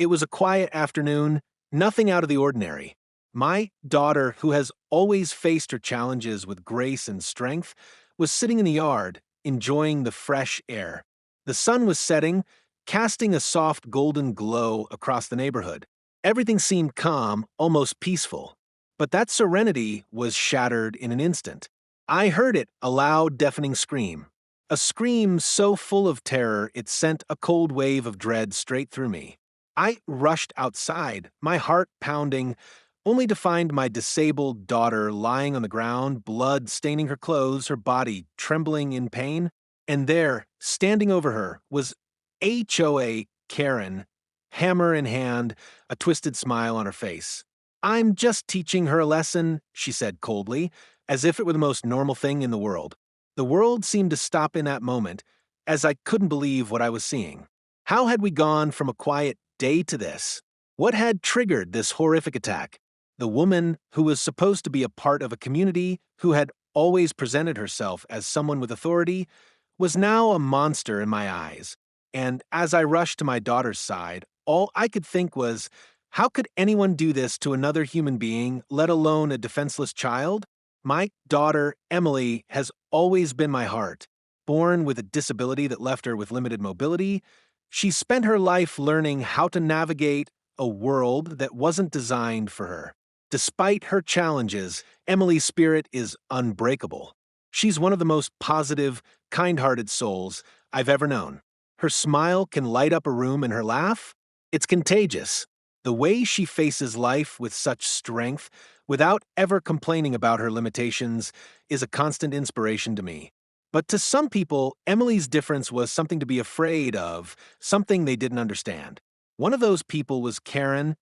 It was a quiet afternoon, nothing out of the ordinary. My daughter, who has always faced her challenges with grace and strength, was sitting in the yard, enjoying the fresh air. The sun was setting, casting a soft golden glow across the neighborhood. Everything seemed calm, almost peaceful. But that serenity was shattered in an instant. I heard it, a loud, deafening scream. A scream so full of terror it sent a cold wave of dread straight through me. I rushed outside, my heart pounding, only to find my disabled daughter lying on the ground, blood staining her clothes, her body trembling in pain. And there, standing over her, was HOA Karen, hammer in hand, a twisted smile on her face. "I'm just teaching her a lesson," she said coldly, as if it were the most normal thing in the world. The world seemed to stop in that moment, as I couldn't believe what I was seeing. How had we gone from a quiet day to this? What had triggered this horrific attack? The woman who was supposed to be a part of a community, who had always presented herself as someone with authority, was now a monster in my eyes. And as I rushed to my daughter's side, all I could think was, how could anyone do this to another human being, let alone a defenseless child? My daughter, Emily, has always been my heart. Born with a disability that left her with limited mobility, she spent her life learning how to navigate a world that wasn't designed for her. Despite her challenges, Emily's spirit is unbreakable. She's one of the most positive, kind-hearted souls I've ever known. Her smile can light up a room, and her laugh? It's contagious. The way she faces life with such strength, without ever complaining about her limitations, is a constant inspiration to me. But to some people, Emily's difference was something to be afraid of, something they didn't understand. One of those people was Karen,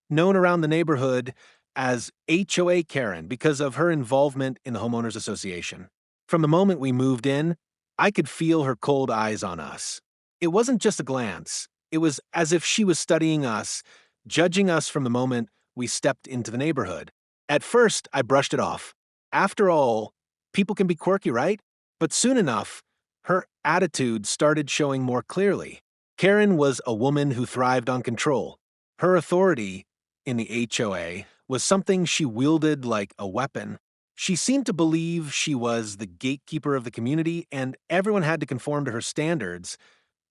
known around the neighborhood as HOA Karen because of her involvement in the homeowners association. From the moment we moved in, I could feel her cold eyes on us. It wasn't just a glance. It was as if she was studying us, judging us from the moment we stepped into the neighborhood. At first, I brushed it off. After all, people can be quirky, right? But soon enough, her attitude started showing more clearly. Karen was a woman who thrived on control. Her authority in the HOA was something she wielded like a weapon. She seemed to believe she was the gatekeeper of the community and everyone had to conform to her standards.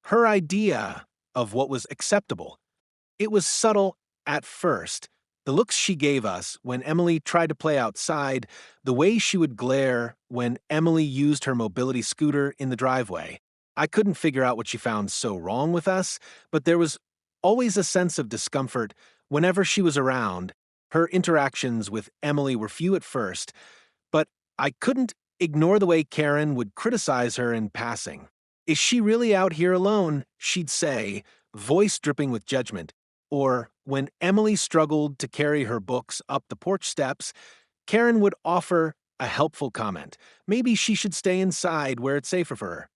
Her idea of what was acceptable. It was subtle at first. The looks she gave us when Emily tried to play outside, the way she would glare when Emily used her mobility scooter in the driveway. I couldn't figure out what she found so wrong with us, but there was always a sense of discomfort whenever she was around. Her interactions with Emily were few at first, but I couldn't ignore the way Karen would criticize her in passing. "Is she really out here alone?" she'd say, voice dripping with judgment. Or, when Emily struggled to carry her books up the porch steps, Karen would offer a helpful comment. Maybe she should stay inside where it's safer for her.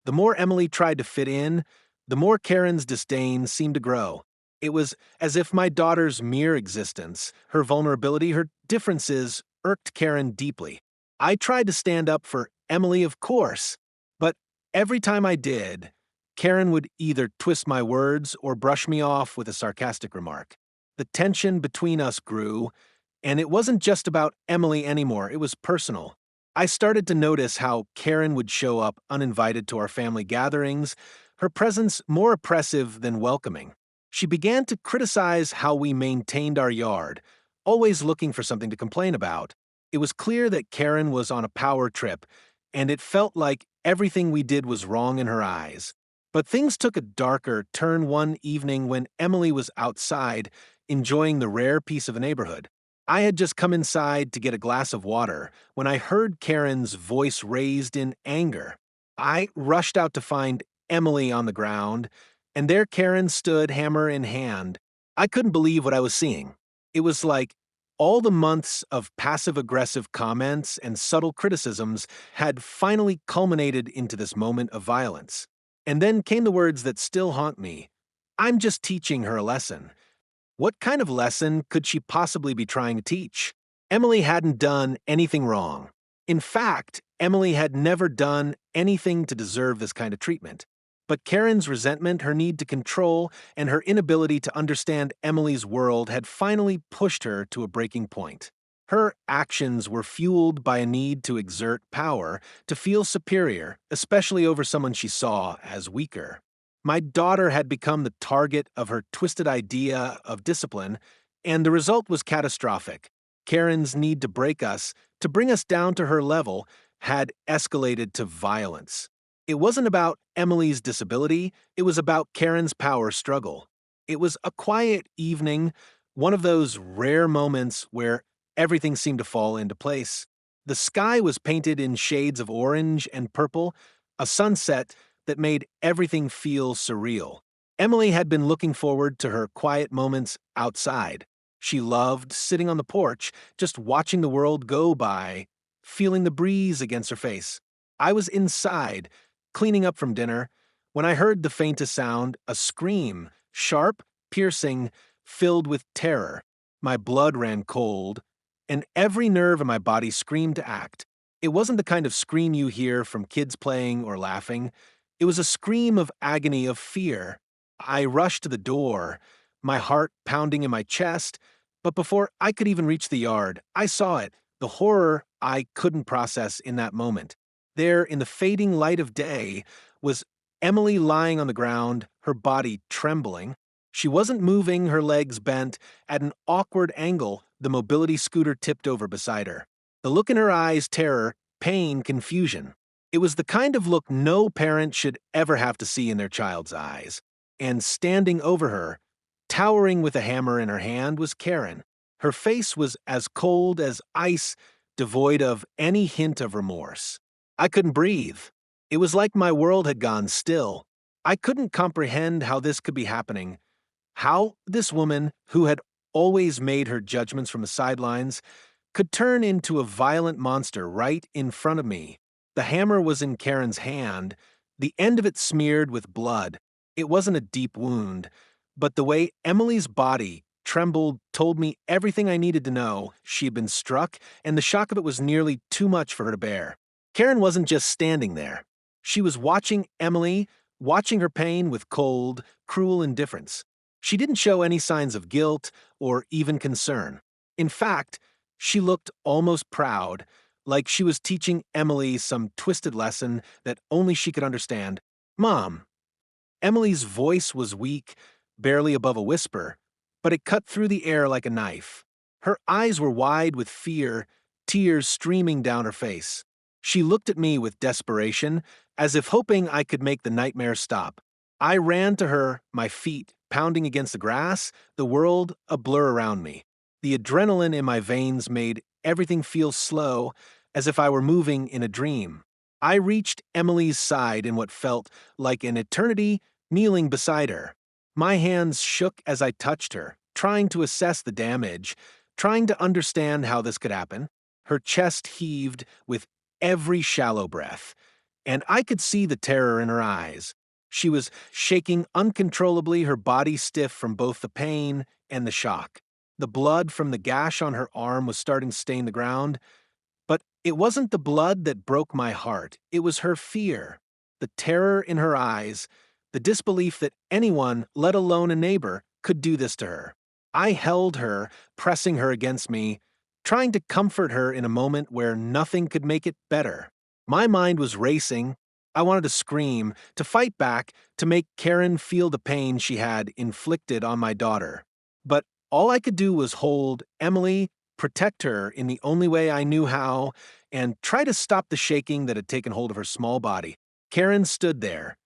The more Emily tried to fit in, the more Karen's disdain seemed to grow. It was as if my daughter's mere existence, her vulnerability, her differences, irked Karen deeply. I tried to stand up for Emily, of course, but every time I did, Karen would either twist my words or brush me off with a sarcastic remark. The tension between us grew, and it wasn't just about Emily anymore, it was personal. I started to notice how Karen would show up uninvited to our family gatherings, her presence more oppressive than welcoming. She began to criticize how we maintained our yard, always looking for something to complain about. It was clear that Karen was on a power trip, and it felt like everything we did was wrong in her eyes. But things took a darker turn one evening when Emily was outside, enjoying the rare peace of the neighborhood. I had just come inside to get a glass of water when I heard Karen's voice raised in anger. I rushed out to find Emily on the ground, and there Karen stood, hammer in hand. I couldn't believe what I was seeing. It was like all the months of passive-aggressive comments and subtle criticisms had finally culminated into this moment of violence. And then came the words that still haunt me. "I'm just teaching her a lesson." What kind of lesson could she possibly be trying to teach? Emily hadn't done anything wrong. In fact, Emily had never done anything to deserve this kind of treatment. But Karen's resentment, her need to control, and her inability to understand Emily's world had finally pushed her to a breaking point. Her actions were fueled by a need to exert power, to feel superior, especially over someone she saw as weaker. My daughter had become the target of her twisted idea of discipline, and the result was catastrophic. Karen's need to break us, to bring us down to her level, had escalated to violence. It wasn't about Emily's disability, it was about Karen's power struggle. It was a quiet evening, one of those rare moments where everything seemed to fall into place. The sky was painted in shades of orange and purple, a sunset that made everything feel surreal. Emily had been looking forward to her quiet moments outside. She loved sitting on the porch, just watching the world go by, feeling the breeze against her face. I was inside, cleaning up from dinner, when I heard the faintest sound, a scream, sharp, piercing, filled with terror. My blood ran cold, and every nerve in my body screamed to act. It wasn't the kind of scream you hear from kids playing or laughing. It was a scream of agony, of fear. I rushed to the door, my heart pounding in my chest, but before I could even reach the yard, I saw it, the horror I couldn't process in that moment. There, in the fading light of day, was Emily lying on the ground, her body trembling. She wasn't moving, her legs bent. At an awkward angle, the mobility scooter tipped over beside her. The look in her eyes, terror, pain, confusion. It was the kind of look no parent should ever have to see in their child's eyes. And standing over her, towering with a hammer in her hand, was Karen. Her face was as cold as ice, devoid of any hint of remorse. I couldn't breathe. It was like my world had gone still. I couldn't comprehend how this could be happening. How this woman, who had always made her judgments from the sidelines, could turn into a violent monster right in front of me. The hammer was in Karen's hand, the end of it smeared with blood. It wasn't a deep wound, but the way Emily's body trembled told me everything I needed to know. She had been struck, and the shock of it was nearly too much for her to bear. Karen wasn't just standing there. She was watching Emily, watching her pain with cold, cruel indifference. She didn't show any signs of guilt or even concern. In fact, she looked almost proud, like she was teaching Emily some twisted lesson that only she could understand. "Mom." Emily's voice was weak, barely above a whisper, but it cut through the air like a knife. Her eyes were wide with fear, tears streaming down her face. She looked at me with desperation, as if hoping I could make the nightmare stop. I ran to her, my feet pounding against the grass, the world a blur around me. The adrenaline in my veins made everything feel slow, as if I were moving in a dream. I reached Emily's side in what felt like an eternity, kneeling beside her. My hands shook as I touched her, trying to assess the damage, trying to understand how this could happen. Her chest heaved with every shallow breath, and I could see the terror in her eyes. She was shaking uncontrollably, her body stiff from both the pain and the shock. The blood from the gash on her arm was starting to stain the ground, but it wasn't the blood that broke my heart. It was her fear, the terror in her eyes, the disbelief that anyone, let alone a neighbor, could do this to her. I held her, pressing her against me, trying to comfort her in a moment where nothing could make it better. My mind was racing. I wanted to scream, to fight back, to make Karen feel the pain she had inflicted on my daughter. But all I could do was hold Emily, protect her in the only way I knew how, and try to stop the shaking that had taken hold of her small body. Karen stood there,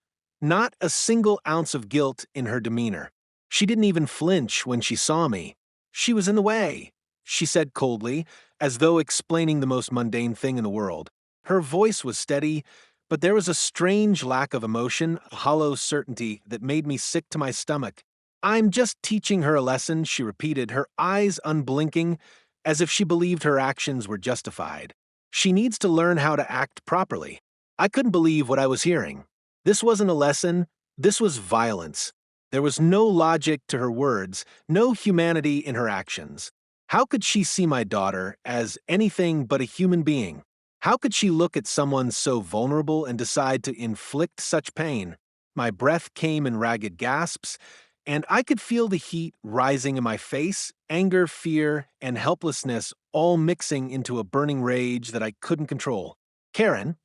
not a single ounce of guilt in her demeanor. She didn't even flinch when she saw me. "She was in the way," she said coldly, as though explaining the most mundane thing in the world. Her voice was steady, but there was a strange lack of emotion, a hollow certainty that made me sick to my stomach. "I'm just teaching her a lesson," she repeated, her eyes unblinking, as if she believed her actions were justified. "She needs to learn how to act properly." I couldn't believe what I was hearing. This wasn't a lesson, this was violence. There was no logic to her words, no humanity in her actions. How could she see my daughter as anything but a human being? How could she look at someone so vulnerable and decide to inflict such pain? My breath came in ragged gasps, and I could feel the heat rising in my face, anger, fear, and helplessness all mixing into a burning rage that I couldn't control. Karen,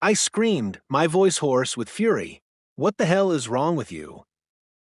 I screamed, my voice hoarse with fury. What the hell is wrong with you?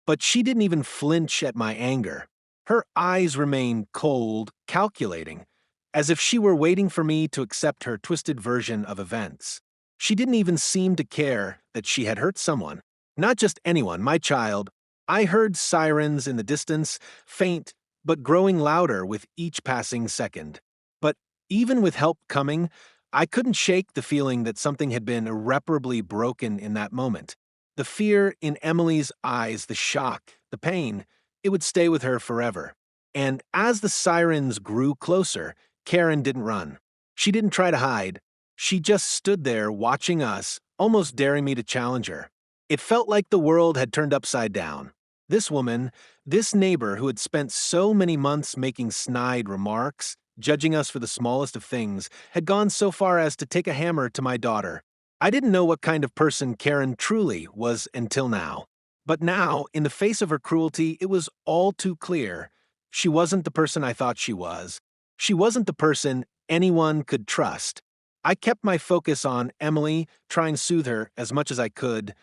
But she didn't even flinch at my anger. Her eyes remained cold, calculating, as if she were waiting for me to accept her twisted version of events. She didn't even seem to care that she had hurt someone. Not just anyone, my child. I heard sirens in the distance, faint, but growing louder with each passing second. But even with help coming, I couldn't shake the feeling that something had been irreparably broken in that moment. The fear in Emily's eyes, the shock, the pain, it would stay with her forever. And as the sirens grew closer, Karen didn't run. She didn't try to hide. She just stood there watching us, almost daring me to challenge her. It felt like the world had turned upside down. This woman, this neighbor who had spent so many months making snide remarks, judging us for the smallest of things, had gone so far as to take a hammer to my daughter. I didn't know what kind of person Karen truly was until now. But now, in the face of her cruelty, it was all too clear. She wasn't the person I thought she was. She wasn't the person anyone could trust. I kept my focus on Emily, trying to soothe her as much as I could,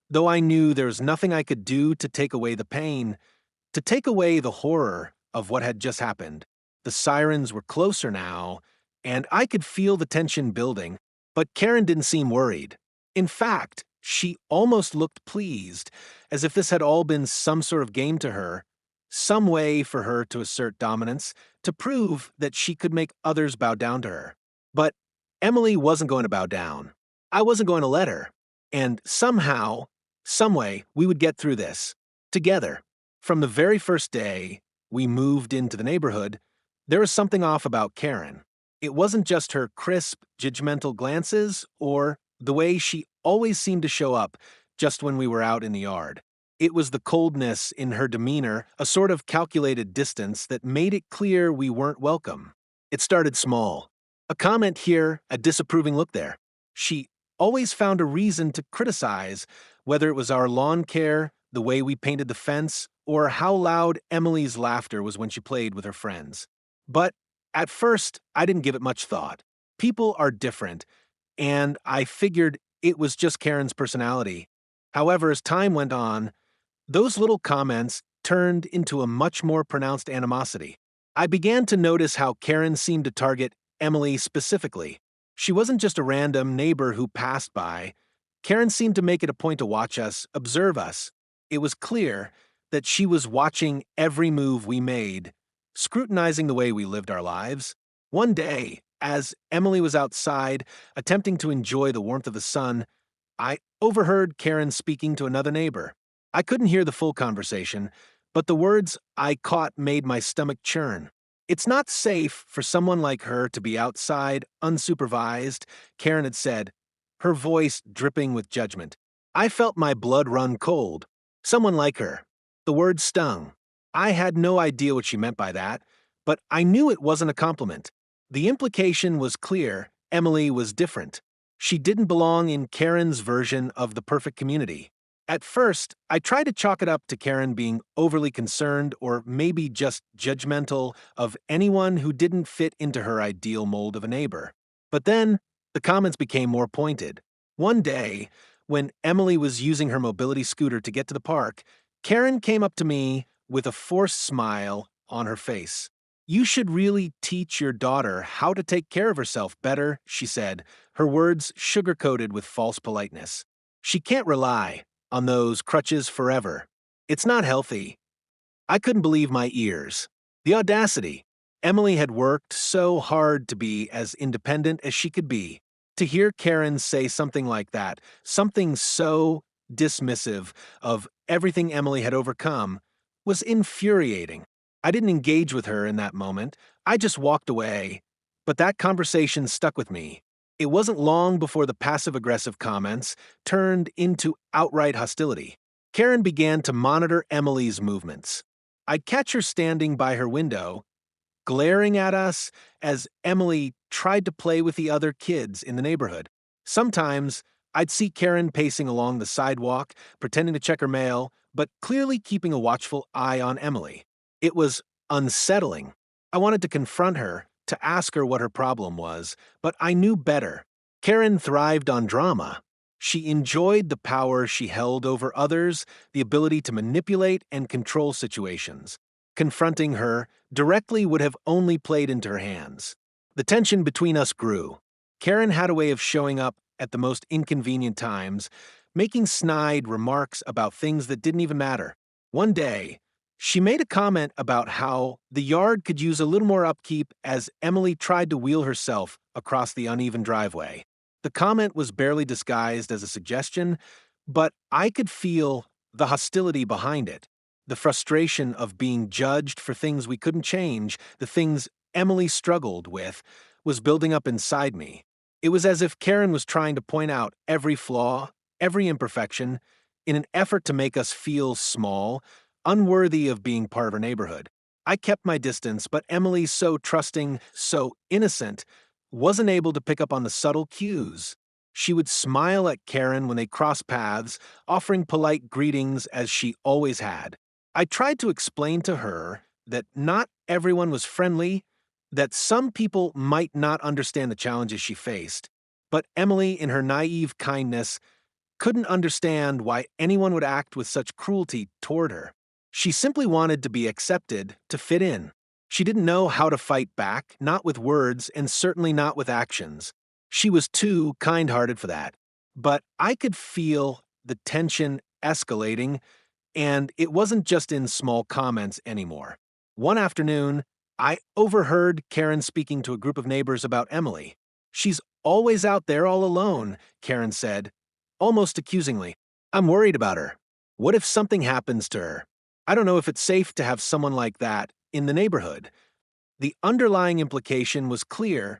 though I knew there was nothing I could do to take away the pain, to take away the horror of what had just happened. The sirens were closer now, and I could feel the tension building. But Karen didn't seem worried. In fact, she almost looked pleased, as if this had all been some sort of game to her, some way for her to assert dominance, to prove that she could make others bow down to her. But Emily wasn't going to bow down. I wasn't going to let her. And somehow, someway, we would get through this. Together. From the very first day we moved into the neighborhood, there was something off about Karen. It wasn't just her crisp, judgmental glances or the way she always seemed to show up just when we were out in the yard. It was the coldness in her demeanor, a sort of calculated distance that made it clear we weren't welcome. It started small. A comment here, a disapproving look there. She always found a reason to criticize, whether it was our lawn care, the way we painted the fence, or how loud Emily's laughter was when she played with her friends. But at first, I didn't give it much thought. People are different, and I figured it was just Karen's personality. However, as time went on, those little comments turned into a much more pronounced animosity. I began to notice how Karen seemed to target Emily specifically. She wasn't just a random neighbor who passed by. Karen seemed to make it a point to watch us, observe us. It was clear that she was watching every move we made, scrutinizing the way we lived our lives. One day, as Emily was outside, attempting to enjoy the warmth of the sun, I overheard Karen speaking to another neighbor. I couldn't hear the full conversation, but the words I caught made my stomach churn. It's not safe for someone like her to be outside, unsupervised, Karen had said, her voice dripping with judgment. I felt my blood run cold. Someone like her. The word stung. I had no idea what she meant by that, but I knew it wasn't a compliment. The implication was clear. Emily was different. She didn't belong in Karen's version of the perfect community. At first, I tried to chalk it up to Karen being overly concerned or maybe just judgmental of anyone who didn't fit into her ideal mold of a neighbor. But then, the comments became more pointed. One day, when Emily was using her mobility scooter to get to the park, Karen came up to me with a forced smile on her face. "You should really teach your daughter how to take care of herself better," she said, her words sugar-coated with false politeness. "She can't rely on those crutches forever. It's not healthy." I couldn't believe my ears. The audacity. Emily had worked so hard to be as independent as she could be. To hear Karen say something like that, something so dismissive of everything Emily had overcome, was infuriating. I didn't engage with her in that moment. I just walked away. But that conversation stuck with me. It wasn't long before the passive-aggressive comments turned into outright hostility. Karen began to monitor Emily's movements. I'd catch her standing by her window, glaring at us as Emily tried to play with the other kids in the neighborhood. Sometimes I'd see Karen pacing along the sidewalk, pretending to check her mail, but clearly keeping a watchful eye on Emily. It was unsettling. I wanted to confront her, to ask her what her problem was, but I knew better. Karen thrived on drama. She enjoyed the power she held over others, the ability to manipulate and control situations. Confronting her directly would have only played into her hands. The tension between us grew. Karen had a way of showing up at the most inconvenient times, making snide remarks about things that didn't even matter. One day, she made a comment about how the yard could use a little more upkeep as Emily tried to wheel herself across the uneven driveway. The comment was barely disguised as a suggestion, but I could feel the hostility behind it. The frustration of being judged for things we couldn't change, the things Emily struggled with, was building up inside me. It was as if Karen was trying to point out every flaw, every imperfection, in an effort to make us feel small, unworthy of being part of her neighborhood. I kept my distance, but Emily, so trusting, so innocent, wasn't able to pick up on the subtle cues. She would smile at Karen when they crossed paths, offering polite greetings as she always had. I tried to explain to her that not everyone was friendly, that some people might not understand the challenges she faced. But Emily, in her naive kindness, couldn't understand why anyone would act with such cruelty toward her. She simply wanted to be accepted, to fit in. She didn't know how to fight back, not with words and certainly not with actions. She was too kind-hearted for that. But I could feel the tension escalating, and it wasn't just in small comments anymore. One afternoon, I overheard Karen speaking to a group of neighbors about Emily. "She's always out there all alone," Karen said, almost accusingly. "I'm worried about her. What if something happens to her? I don't know if it's safe to have someone like that in the neighborhood." The underlying implication was clear.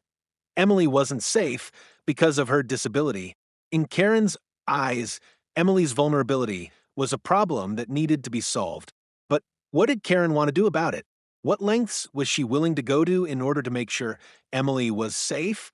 Emily wasn't safe because of her disability. In Karen's eyes, Emily's vulnerability was a problem that needed to be solved. But what did Karen want to do about it? What lengths was she willing to go to in order to make sure Emily was safe?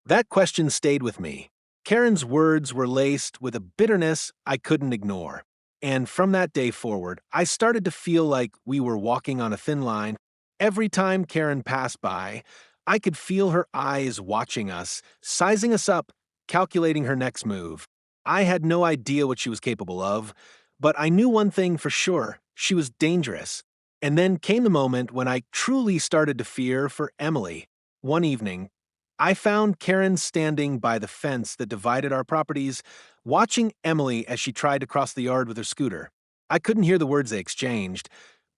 That question stayed with me. Karen's words were laced with a bitterness I couldn't ignore. And from that day forward, I started to feel like we were walking on a thin line. Every time Karen passed by, I could feel her eyes watching us, sizing us up, calculating her next move. I had no idea what she was capable of, but I knew one thing for sure: she was dangerous. And then came the moment when I truly started to fear for Emily. One evening, I found Karen standing by the fence that divided our properties, watching Emily as she tried to cross the yard with her scooter. I couldn't hear the words they exchanged,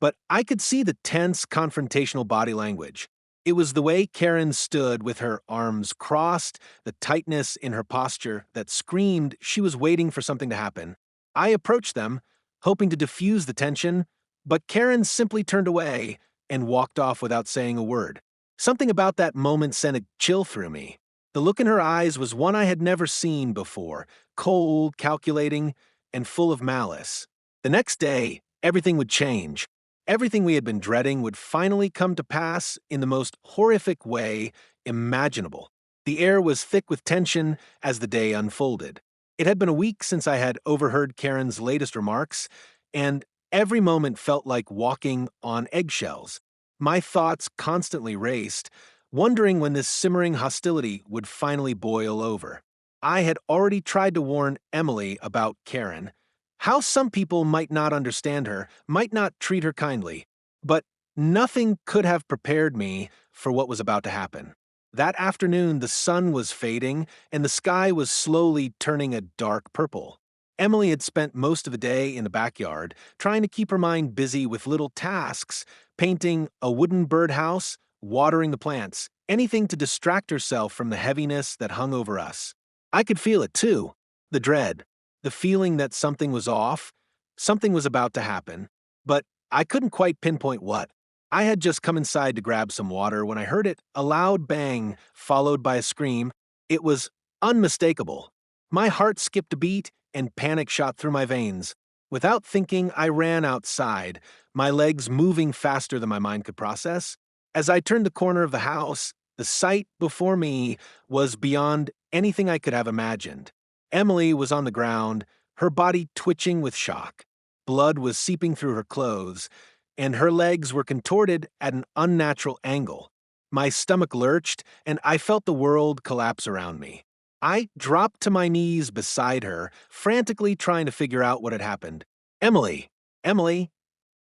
but I could see the tense, confrontational body language. It was the way Karen stood with her arms crossed, the tightness in her posture that screamed she was waiting for something to happen. I approached them, hoping to diffuse the tension, but Karen simply turned away and walked off without saying a word. Something about that moment sent a chill through me. The look in her eyes was one I had never seen before: cold, calculating, and full of malice. The next day, everything would change. Everything we had been dreading would finally come to pass in the most horrific way imaginable. The air was thick with tension as the day unfolded. It had been a week since I had overheard Karen's latest remarks, and every moment felt like walking on eggshells. My thoughts constantly raced, wondering when this simmering hostility would finally boil over. I had already tried to warn Emily about Karen, how some people might not understand her, might not treat her kindly, but nothing could have prepared me for what was about to happen. That afternoon, the sun was fading, and the sky was slowly turning a dark purple. Emily had spent most of the day in the backyard, trying to keep her mind busy with little tasks: painting a wooden birdhouse, watering the plants, anything to distract herself from the heaviness that hung over us. I could feel it too: the dread, the feeling that something was off, something was about to happen, but I couldn't quite pinpoint what. I had just come inside to grab some water when I heard it: a loud bang, followed by a scream. It was unmistakable. My heart skipped a beat, and panic shot through my veins. Without thinking, I ran outside, my legs moving faster than my mind could process. As I turned the corner of the house, the sight before me was beyond anything I could have imagined. Emily was on the ground, her body twitching with shock. Blood was seeping through her clothes, and her legs were contorted at an unnatural angle. My stomach lurched, and I felt the world collapse around me. I dropped to my knees beside her, frantically trying to figure out what had happened. Emily! Emily!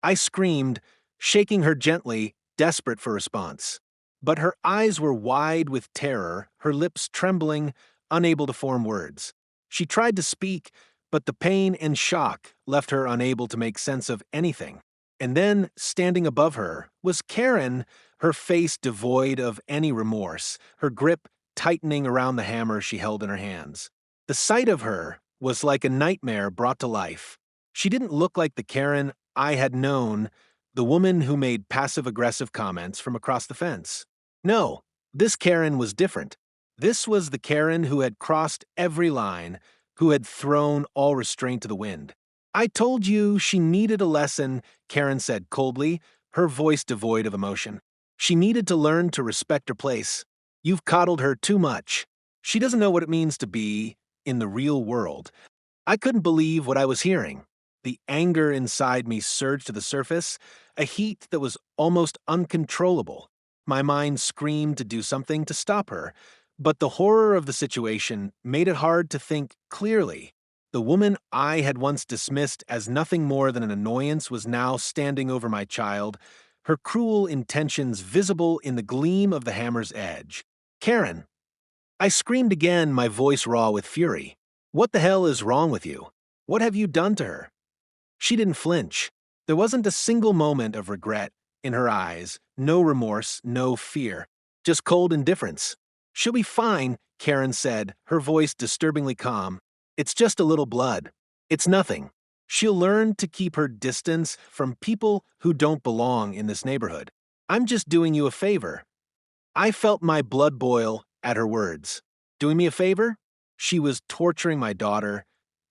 I screamed, shaking her gently, desperate for response. But her eyes were wide with terror, her lips trembling, unable to form words. She tried to speak, but the pain and shock left her unable to make sense of anything. And then, standing above her, was Karen, her face devoid of any remorse, her grip tightening around the hammer she held in her hands. The sight of her was like a nightmare brought to life. She didn't look like the Karen I had known, the woman who made passive-aggressive comments from across the fence. No, this Karen was different. This was the Karen who had crossed every line, who had thrown all restraint to the wind. I told you she needed a lesson, Karen said coldly, her voice devoid of emotion. She needed to learn to respect her place. You've coddled her too much. She doesn't know what it means to be in the real world. I couldn't believe what I was hearing. The anger inside me surged to the surface, a heat that was almost uncontrollable. My mind screamed to do something to stop her, but the horror of the situation made it hard to think clearly. The woman I had once dismissed as nothing more than an annoyance was now standing over my child, her cruel intentions visible in the gleam of the hammer's edge. Karen! I screamed again, my voice raw with fury. What the hell is wrong with you? What have you done to her? She didn't flinch. There wasn't a single moment of regret in her eyes, no remorse, no fear, just cold indifference. She'll be fine, Karen said, her voice disturbingly calm. It's just a little blood. It's nothing. She'll learn to keep her distance from people who don't belong in this neighborhood. I'm just doing you a favor. I felt my blood boil at her words. Doing me a favor? She was torturing my daughter,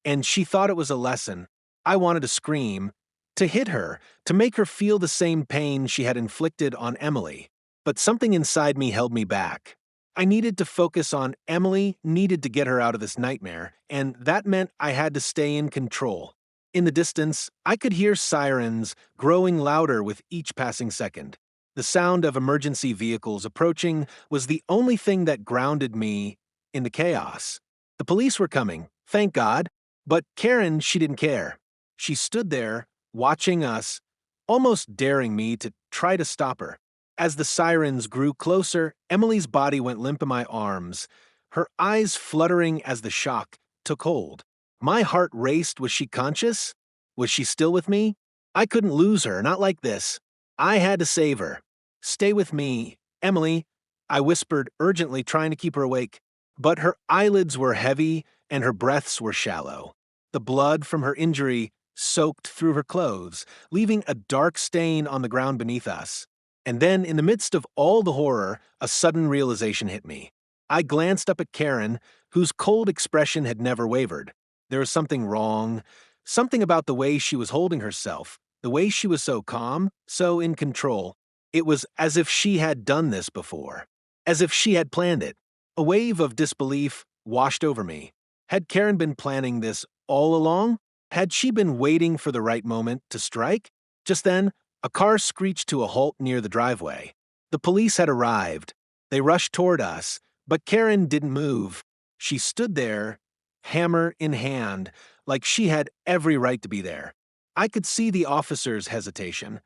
and she thought it was a lesson. I wanted to scream, to hit her, to make her feel the same pain she had inflicted on Emily. But something inside me held me back. I needed to focus on Emily, needed to get her out of this nightmare, and that meant I had to stay in control. In the distance, I could hear sirens growing louder with each passing second. The sound of emergency vehicles approaching was the only thing that grounded me in the chaos. The police were coming, thank God, but Karen, she didn't care. She stood there, watching us, almost daring me to try to stop her. As the sirens grew closer, Emily's body went limp in my arms, her eyes fluttering as the shock took hold. My heart raced. Was she conscious? Was she still with me? I couldn't lose her, not like this. I had to save her. Stay with me, Emily, I whispered urgently, trying to keep her awake. But her eyelids were heavy and her breaths were shallow. The blood from her injury soaked through her clothes, leaving a dark stain on the ground beneath us. And then, in the midst of all the horror, a sudden realization hit me. I glanced up at Karen, whose cold expression had never wavered. There was something wrong, something about the way she was holding herself, the way she was so calm, so in control. It was as if she had done this before, as if she had planned it. A wave of disbelief washed over me. Had Karen been planning this all along? Had she been waiting for the right moment to strike? Just then, a car screeched to a halt near the driveway. The police had arrived. They rushed toward us, but Karen didn't move. She stood there, hammer in hand, like she had every right to be there. I could see the officer's hesitation.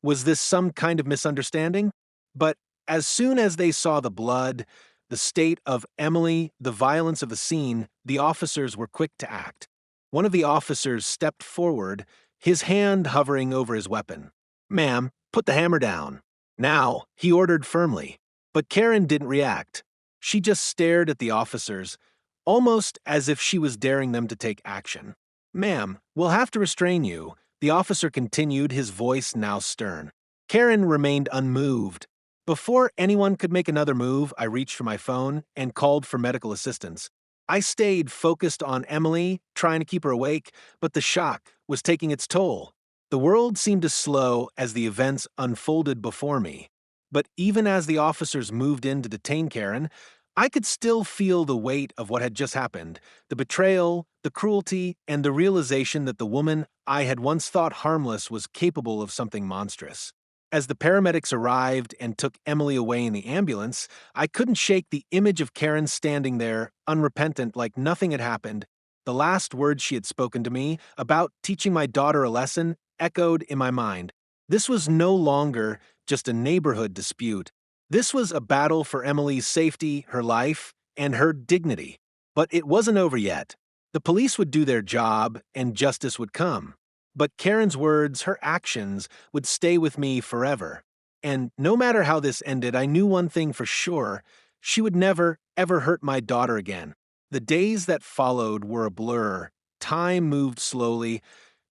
Was this some kind of misunderstanding? But as soon as they saw the blood, the state of Emily, the violence of the scene, the officers were quick to act. One of the officers stepped forward, his hand hovering over his weapon. "Ma'am, put the hammer down." "Now," he ordered firmly. But Karen didn't react. She just stared at the officers, almost as if she was daring them to take action. "Ma'am, we'll have to restrain you," the officer continued, his voice now stern. Karen remained unmoved. Before anyone could make another move, I reached for my phone and called for medical assistance. I stayed focused on Emily, trying to keep her awake, but the shock was taking its toll. The world seemed to slow as the events unfolded before me. But even as the officers moved in to detain Karen, I could still feel the weight of what had just happened, the betrayal, the cruelty, and the realization that the woman I had once thought harmless was capable of something monstrous. As the paramedics arrived and took Emily away in the ambulance, I couldn't shake the image of Karen standing there, unrepentant, like nothing had happened. The last words she had spoken to me, about teaching my daughter a lesson, echoed in my mind. This was no longer just a neighborhood dispute. This was a battle for Emily's safety, her life, and her dignity. But it wasn't over yet. The police would do their job, and justice would come. But Karen's words, her actions, would stay with me forever. And no matter how this ended, I knew one thing for sure: she would never, ever hurt my daughter again. The days that followed were a blur. Time moved slowly,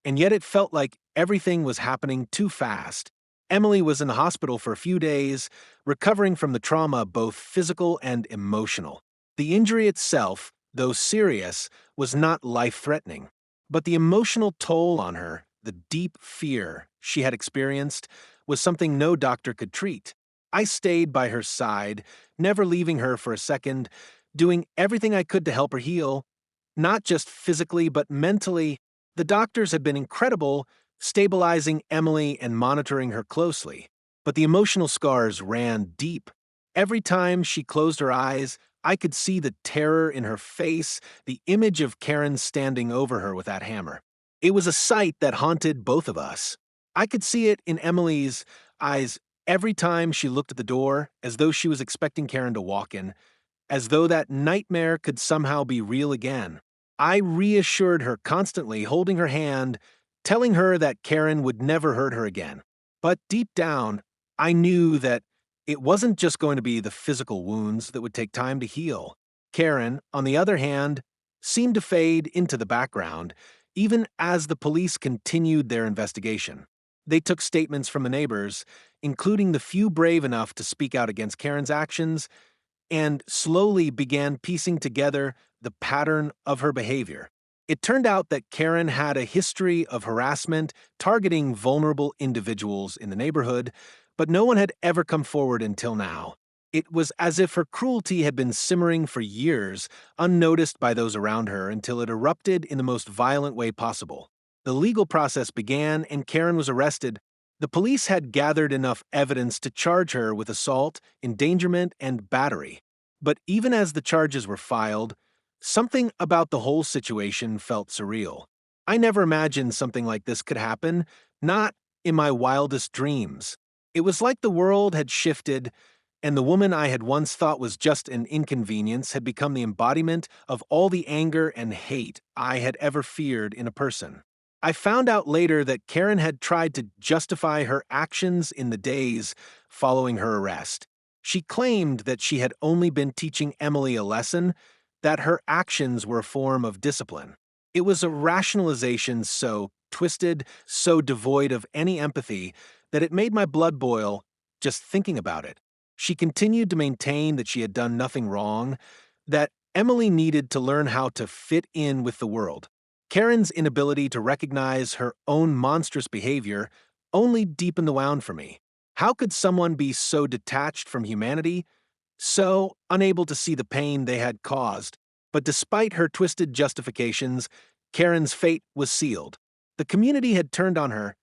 and yet it felt like everything was happening too fast. Emily was in the hospital for a few days, recovering from the trauma, both physical and emotional. The injury itself, though serious, was not life-threatening. But the emotional toll on her, the deep fear she had experienced, was something no doctor could treat. I stayed by her side, never leaving her for a second, doing everything I could to help her heal, not just physically but mentally. The doctors had been incredible, stabilizing Emily and monitoring her closely. But the emotional scars ran deep. Every time she closed her eyes, I could see the terror in her face, the image of Karen standing over her with that hammer. It was a sight that haunted both of us. I could see it in Emily's eyes every time she looked at the door, as though she was expecting Karen to walk in, as though that nightmare could somehow be real again. I reassured her constantly, holding her hand, telling her that Karen would never hurt her again. But deep down, I knew that it wasn't just going to be the physical wounds that would take time to heal. Karen, on the other hand, seemed to fade into the background, even as the police continued their investigation. They took statements from the neighbors, including the few brave enough to speak out against Karen's actions, and slowly began piecing together the pattern of her behavior. It turned out that Karen had a history of harassment targeting vulnerable individuals in the neighborhood, but no one had ever come forward until now. It was as if her cruelty had been simmering for years, unnoticed by those around her, until it erupted in the most violent way possible. The legal process began, and Karen was arrested. The police had gathered enough evidence to charge her with assault, endangerment, and battery. But even as the charges were filed, something about the whole situation felt surreal. I never imagined something like this could happen, not in my wildest dreams. It was like the world had shifted, and the woman I had once thought was just an inconvenience had become the embodiment of all the anger and hate I had ever feared in a person. I found out later that Karen had tried to justify her actions in the days following her arrest. She claimed that she had only been teaching Emily a lesson, that her actions were a form of discipline. It was a rationalization so twisted, so devoid of any empathy, that it made my blood boil just thinking about it. She continued to maintain that she had done nothing wrong, that Emily needed to learn how to fit in with the world. Karen's inability to recognize her own monstrous behavior only deepened the wound for me. How could someone be so detached from humanity, so unable to see the pain they had caused? But despite her twisted justifications, Karen's fate was sealed. The community had turned on her,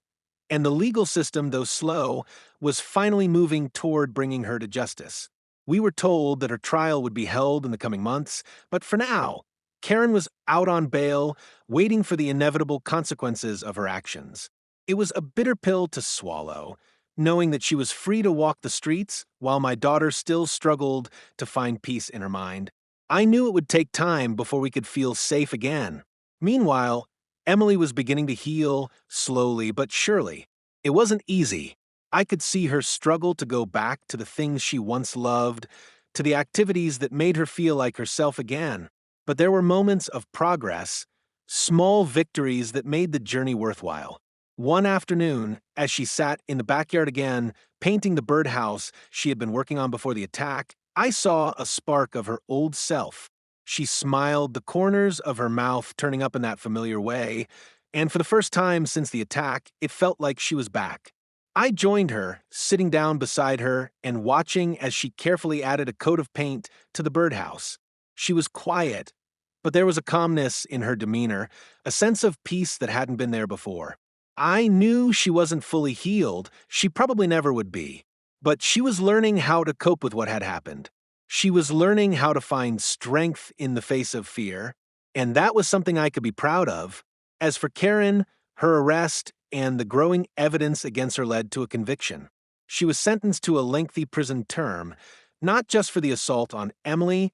and the legal system, though slow, was finally moving toward bringing her to justice. We were told that her trial would be held in the coming months, but for now, Karen was out on bail, waiting for the inevitable consequences of her actions. It was a bitter pill to swallow, knowing that she was free to walk the streets while my daughter still struggled to find peace in her mind. I knew it would take time before we could feel safe again. Meanwhile, Emily was beginning to heal, slowly but surely. It wasn't easy. I could see her struggle to go back to the things she once loved, to the activities that made her feel like herself again. But there were moments of progress, small victories that made the journey worthwhile. One afternoon, as she sat in the backyard again, painting the birdhouse she had been working on before the attack, I saw a spark of her old self. She smiled, the corners of her mouth turning up in that familiar way, and for the first time since the attack, it felt like she was back. I joined her, sitting down beside her and watching as she carefully added a coat of paint to the birdhouse. She was quiet, but there was a calmness in her demeanor, a sense of peace that hadn't been there before. I knew she wasn't fully healed, she probably never would be, but she was learning how to cope with what had happened. She was learning how to find strength in the face of fear, and that was something I could be proud of. As for Karen, her arrest and the growing evidence against her led to a conviction. She was sentenced to a lengthy prison term, not just for the assault on Emily,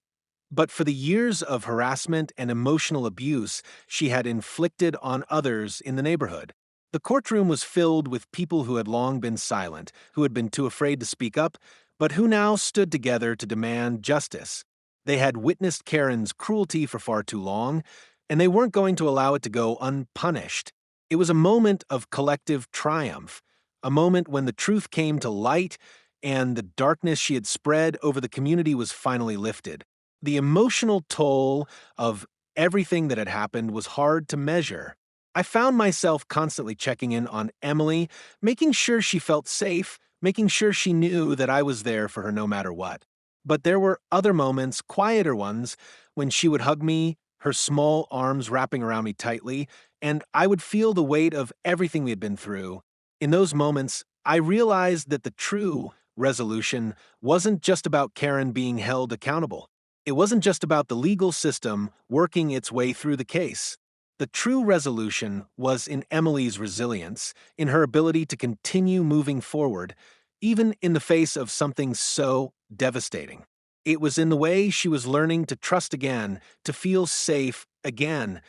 but for the years of harassment and emotional abuse she had inflicted on others in the neighborhood. The courtroom was filled with people who had long been silent, who had been too afraid to speak up, but who now stood together to demand justice. They had witnessed Karen's cruelty for far too long, and they weren't going to allow it to go unpunished. It was a moment of collective triumph, a moment when the truth came to light and the darkness she had spread over the community was finally lifted. The emotional toll of everything that had happened was hard to measure. I found myself constantly checking in on Emily, making sure she felt safe, making sure she knew that I was there for her no matter what. But there were other moments, quieter ones, when she would hug me, her small arms wrapping around me tightly, and I would feel the weight of everything we had been through. In those moments, I realized that the true resolution wasn't just about Karen being held accountable. It wasn't just about the legal system working its way through the case. The true resolution was in Emily's resilience, in her ability to continue moving forward, even in the face of something so devastating. It was in the way she was learning to trust again, to feel safe again,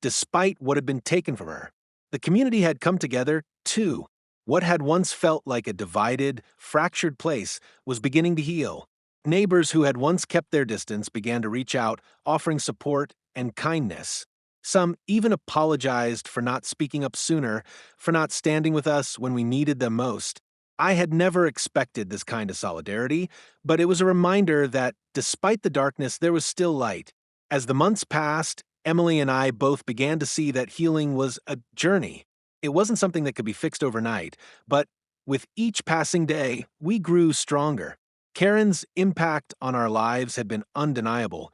despite what had been taken from her. The community had come together, too. What had once felt like a divided, fractured place was beginning to heal. Neighbors who had once kept their distance began to reach out, offering support and kindness. Some even apologized for not speaking up sooner, for not standing with us when we needed them most. I had never expected this kind of solidarity, but it was a reminder that, despite the darkness, there was still light. As the months passed, Emily and I both began to see that healing was a journey. It wasn't something that could be fixed overnight, but with each passing day, we grew stronger. Karen's impact on our lives had been undeniable,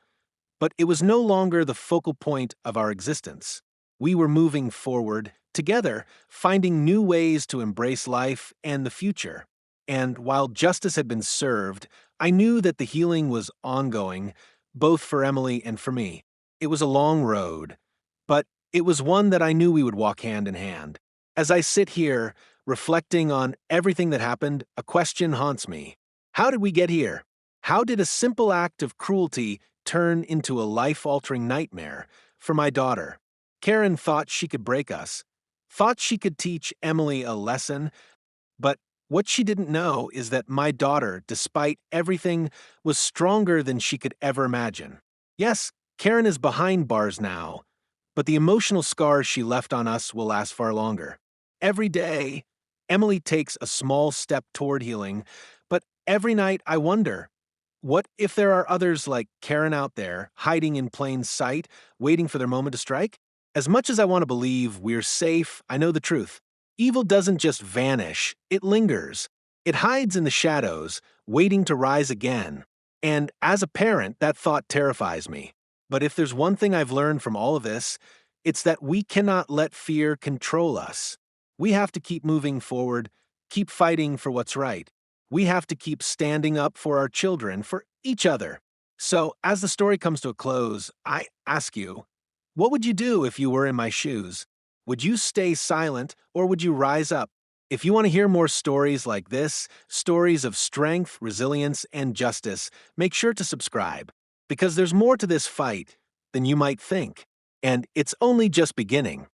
but it was no longer the focal point of our existence. We were moving forward, together, finding new ways to embrace life and the future. And while justice had been served, I knew that the healing was ongoing, both for Emily and for me. It was a long road, but it was one that I knew we would walk hand in hand. As I sit here, reflecting on everything that happened, a question haunts me. How did we get here? How did a simple act of cruelty turn into a life-altering nightmare for my daughter? Karen thought she could break us, thought she could teach Emily a lesson, but what she didn't know is that my daughter, despite everything, was stronger than she could ever imagine. Yes, Karen is behind bars now, but the emotional scars she left on us will last far longer. Every day, Emily takes a small step toward healing, but every night I wonder, what if there are others like Karen out there, hiding in plain sight, waiting for their moment to strike? As much as I want to believe we're safe, I know the truth. Evil doesn't just vanish, it lingers. It hides in the shadows, waiting to rise again. And as a parent, that thought terrifies me. But if there's one thing I've learned from all of this, it's that we cannot let fear control us. We have to keep moving forward, keep fighting for what's right. We have to keep standing up for our children, for each other. So, as the story comes to a close, I ask you, what would you do if you were in my shoes? Would you stay silent or would you rise up? If you want to hear more stories like this, stories of strength, resilience, and justice, make sure to subscribe, because there's more to this fight than you might think, and it's only just beginning.